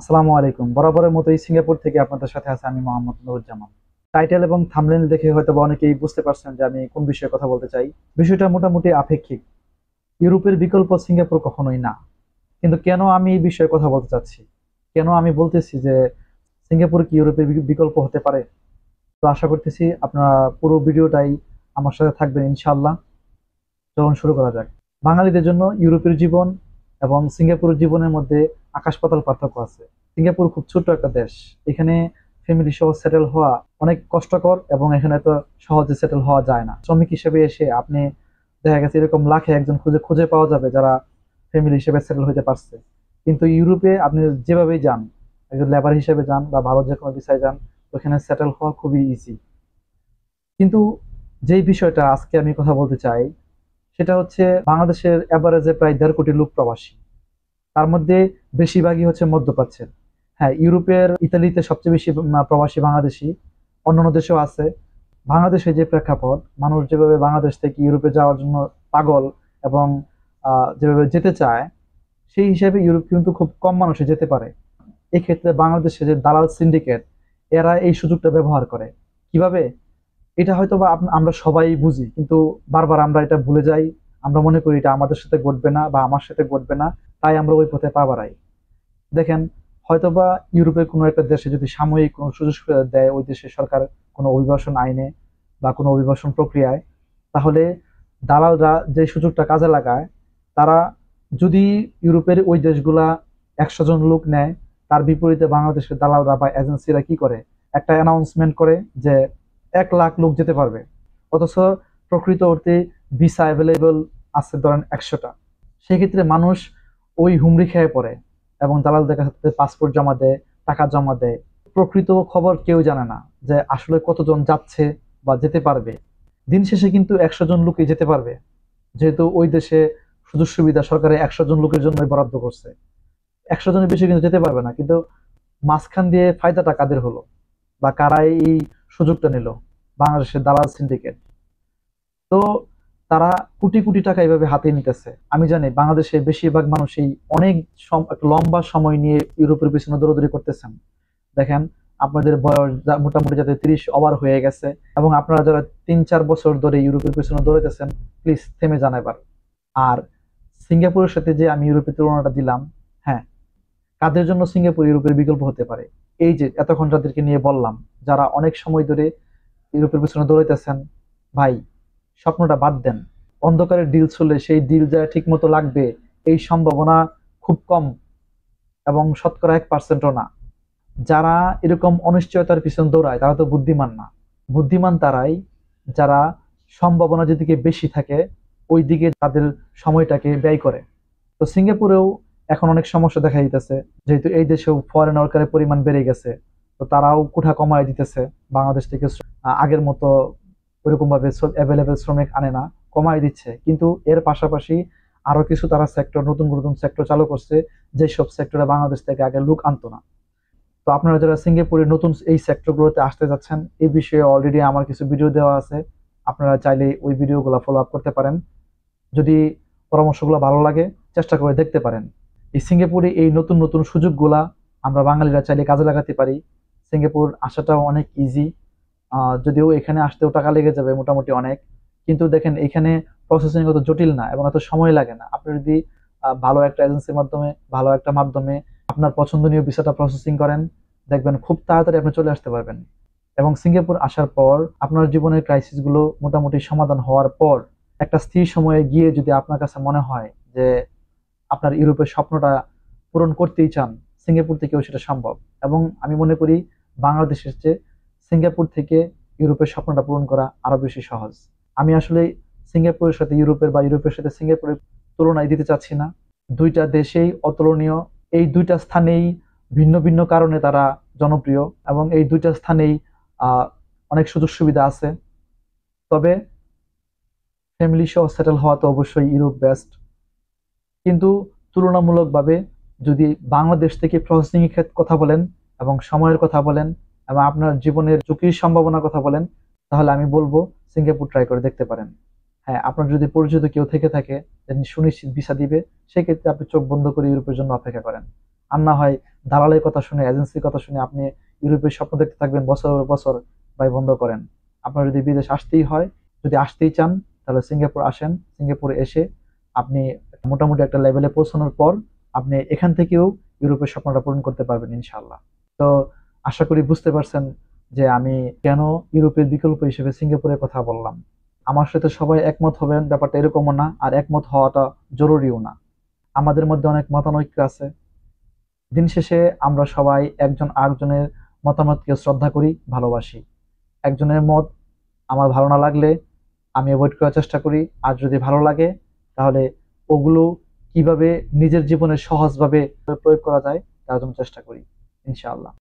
আসসালামু আলাইকুম। বরাবরের মতোই সিঙ্গাপুর থেকে আপনাদের সাথে আছে আমি মোহাম্মদ নুরুজ্জামান। টাইটেল এবং থাম্বনেল দেখে হয়তো বা অনেকেই বুঝতে পারছেন যে আমি কোন বিষয়ে কথা বলতে চাই। বিষয়টা মোটামুটি আপেক্ষিক। ইউরোপের বিকল্প সিঙ্গাপুর কখনোই না। কিন্তু কেন আমি এই বিষয়ে কথা বলতে চাচ্ছি, কেন আমি বলতেছি যে সিঙ্গাপুর কি ইউরোপের বিকল্প হতে পারে? তো আশা করতেছি আপনারা পুরো ভিডিওটাই আমার সাথে থাকবেন ইনশাআল্লাহ। চলুন শুরু করা যাক। বাঙালিদের জন্য ইউরোপের জীবন এবং সিঙ্গাপুরের জীবনের মধ্যে আকাশ পাতাল পার্থক্য আছে। সিঙ্গাপুর খুব ছোট্ট একটা দেশ। এখানে ফ্যামিলি সহ সেটেল হওয়া অনেক কষ্টকর এবং এখানে তো সহজে সেটেল হওয়া যায় না। শ্রমিক হিসেবে এসে আপনি দেখা গেছে এরকম লাখে একজন খুঁজে খুঁজে পাওয়া যাবে যারা ফ্যামিলি হিসেবে সেটেল হতে পারছে। কিন্তু ইউরোপে আপনি যেভাবেই যান, একজন লেবার হিসেবে যান বা ভালো যে কোনো ভিসায় যান, ওখানে সেটেল হওয়া খুবই ইজি। কিন্তু যেই বিষয়টা আজকে আমি কথা বলতে চাই সেটা হচ্ছে বাংলাদেশের এভারেজে প্রায় 1.5 কোটি লোক প্রবাসী। তার মধ্যে বেশিরভাগই হচ্ছে মধ্যপ্রাচ্যের। হ্যাঁ, ইউরোপের ইতালিতে সবচেয়ে বেশি প্রবাসী বাংলাদেশি, অন্যান্য দেশেও আছে। বাংলাদেশের যে প্রেক্ষাপট, মানুষ যেভাবে বাংলাদেশ থেকে ইউরোপে যাওয়ার জন্য পাগল এবং যেভাবে যেতে চায়, সেই হিসেবে ইউরোপ কিন্তু খুব কম মানুষে যেতে পারে। এক্ষেত্রে বাংলাদেশের যে দালাল সিন্ডিকেট, এরা এই সুযোগটা ব্যবহার করে। কিভাবে? এটা হয়তো বা আমরা সবাই বুঝি, কিন্তু বারবার আমরা এটা ভুলে যাই। আমরা মনে করি এটা আমাদের সাথে ঘটবে না বা আমার সাথে ঘটবে না, তাই আমরা ওই পথে পা বাড়াই। দেখেন, হয়তোবা ইউরোপের কোনো একটা দেশে যদি সাময়িক কোনো সুযোগ সুবিধা দেয় ওই দেশের সরকার কোনো অভিবাসন আইনে বা কোনো অভিবাসন প্রক্রিয়ায়, তাহলে দালালরা যে সুযোগটা কাজে লাগায়, তারা যদি ইউরোপের ওই দেশগুলা 100 জন লোক নেয়, তার বিপরীতে বাংলাদেশের দালালরা বা এজেন্সিরা কি করে, একটা অ্যানাউন্সমেন্ট করে যে 1 লাখ লোক যেতে পারবে। অথচ প্রকৃত অর্থে ভিসা অ্যাভেলেবল আছে ধরেন 100টা। সেক্ষেত্রে মানুষ ওই হুমড়ি খেয়ে পড়ে এবং দালালদের কাছে পাসপোর্ট জমা দেয়, টাকা জমা দেয়। প্রকৃত খবর কেউ জানে না যে আসলে কতজন যাচ্ছে বা যেতে পারবে। দিন শেষে কিন্তু 100 জন লোকই যেতে পারবে, যেহেতু ওই দেশে সুযোগ সুবিধা সরকারে 100 জন লোকের জন্য বরাদ্দ করছে। 100 জনের বেশি কিন্তু যেতে পারবে না। কিন্তু মাঝখান দিয়ে ফায়দাটা কাদের হলো বা কারা এই সুযোগটা নিল? বাংলাদেশের দালাল সিন্ডিকেট। তো তারা কোটি কোটি টাকা এইভাবে হাতে নিতেছে। আমি জানি বাংলাদেশে বেশিরভাগ মানুষই অনেক একটা লম্বা সময় নিয়ে ইউরোপের পিছনে দৌড়াদৌড়ি করতেছেন। দেখেন, আপনাদের বয়স মোটামুটি যাতে 30 ওভার হয়ে গেছে এবং আপনারা যারা 3-4 বছর ধরে ইউরোপের পিছনে দৌড়াইতেছেন, প্লিজ থেমে যান এবার। আর সিঙ্গাপুরের সাথে যে আমি ইউরোপের তুলনাটা দিলাম, হ্যাঁ, কাদের জন্য সিঙ্গাপুর ইউরোপের বিকল্প হতে পারে? এই যে এতক্ষণ যাদেরকে নিয়ে বললাম, যারা অনেক সময় ধরে ইউরোপের পিছনে দৌড়াইতেছেন, ভাই, স্বপ্নটা বাদ দেন। অন্ধকারের ডিল চললে সেই ডিল যা ঠিক মতো লাগবে, এই সম্ভাবনা খুব কম এবং শতকরা 1%ও না। যারা এরকম অনিশ্চয়তার পিছনে দৌড়ায় তারা তো বুদ্ধিমান না। বুদ্ধিমান তারাই যারা সম্ভাবনা যেদিকে বেশি থাকে ওই দিকে তাদের সময়টাকে ব্যয় করে। তো সিঙ্গাপুরেও এখন অনেক সমস্যা দেখা দিতেছে, যেহেতু এই দেশেও ফরেন ওয়ার্কারের পরিমাণ বেড়ে গেছে। তো তারাও কোঠা কমায় দিতেছে। বাংলাদেশ থেকে আগের মতো ওইরকম ভাবে অ্যাভেলেবেল শ্রমিক আনে না, কমায় দিচ্ছে। কিন্তু এর পাশাপাশি আরো কিছু তারা সেক্টর, নতুন নতুন সেক্টর চালু করছে, যেসব সেক্টরে বাংলাদেশ থেকে আগে লোক আনতো না। তো আপনারা যারা সিঙ্গাপুরের নতুন এই সেক্টরগুলোতে আসতে যাচ্ছেন, এই বিষয়ে অলরেডি আমার কিছু ভিডিও দেওয়া আছে। আপনারা চাইলে ওই ভিডিওগুলো ফলো আপ করতে পারেন। যদি পরামর্শগুলো ভালো লাগে, চেষ্টা করে দেখতে পারেন। এই সিঙ্গাপুরে এই নতুন নতুন সুযোগগুলা আমরা বাঙালিরা চাইলে কাজে লাগাতে পারি। সিঙ্গাপুর আসাটাও অনেক ইজি। যদিও এখানে আসতেও টাকা লেগে যাবে মোটামুটি অনেক, কিন্তু দেখেন এখানে প্রসেসিং অত জটিল না এবং এত সময় লাগে না। আপনি যদি ভালো একটা এজেন্সির মাধ্যমে, ভালো একটা মাধ্যমে আপনার পছন্দনীয় ভিসাটা প্রসেসিং করেন, দেখবেন খুব তাড়াতাড়ি আপনি চলে আসতে পারবেন। এবং সিঙ্গাপুর আসার পর আপনার জীবনের ক্রাইসিস গুলো মোটামুটি সমাধান হওয়ার পর একটা স্থির সময়ে গিয়ে যদি আপনার কাছে মনে হয় যে আপনার ইউরোপের স্বপ্নটা পূরণ করতেই চান, সিঙ্গাপুর থেকেও সেটা সম্ভব। এবং আমি মনে করি বাংলাদেশের চেয়ে সিঙ্গাপুর থেকে ইউরোপের স্বপ্নটা পূরণ করা আরো বেশি সহজ। আমি আসলে সিঙ্গাপুরের সাথে ইউরোপের বা ইউরোপের সাথে সিঙ্গাপুরের তুলনায় দিতে চাচ্ছি না। দুইটা দেশেই অতুলনীয়। এই দুইটা স্থানেই ভিন্ন ভিন্ন কারণে তারা জনপ্রিয় এবং এই দুইটা স্থানেই আহ অনেক সুযোগ সুবিধা আছে। তবে ফ্যামিলি সহ সেটেল হওয়া তো অবশ্যই ইউরোপ বেস্ট। কিন্তু তুলনামূলকভাবে যদি বাংলাদেশ থেকে প্রসেসিং এর কথা বলেন এবং সময়ের কথা বলেন এবং আপনার জীবনের ঝুঁকির সম্ভাবনার কথা বলেন, তাহলে আমি বলবো সিঙ্গাপুর ট্রাই করে দেখতে পারেন। হ্যাঁ, আপনার যদি পরিচিত কেউ থেকে থাকে যিনি সুনিশ্চিত ভিসা দিবে, সেক্ষেত্রে আপনি চোখ বন্ধ করে ইউরোপের জন্য অপেক্ষা করেন। আর না হয় দালালের কথা শুনে, এজেন্সির কথা শুনে আপনি ইউরোপের স্বপ্ন দেখতে থাকবেন বছরের বছর। ভাই বন্ধ করেন। আপনার যদি বিদেশ আসতেই হয়, যদি আসতেই চান, তাহলে সিঙ্গাপুর আসেন। সিঙ্গাপুরে এসে আপনি মোটামুটি একটা লেভেলে পৌঁছানোর পর আপনি এখান থেকেও ইউরোপের স্বপ্নটা পূরণ করতে পারবেন ইনশাআল্লাহ। তো আশা করি বুঝতে পারছেন যে আমি কেন ইউরোপের বিকল্প হিসেবে সিঙ্গাপুরের কথা বললাম। আমার সাথে সবাই একমত হবেন ব্যাপারটা এরকমও না, আর একমত হওয়াটা জরুরিও না। আমাদের মধ্যে অনেক মতানৈক্য আছে। দিন শেষে আমরা সবাই একজন আরেকজনের মতামতকে শ্রদ্ধা করি, ভালোবাসি। একজনের মত আমার ভালো না লাগলে আমি অ্যাভয়েড করার চেষ্টা করি, আর যদি ভালো লাগে তাহলে ওগুলো কিভাবে নিজের জীবনে সহজভাবে প্রয়োগ করা যায় তার জন্য চেষ্টা করি ইনশাআল্লাহ।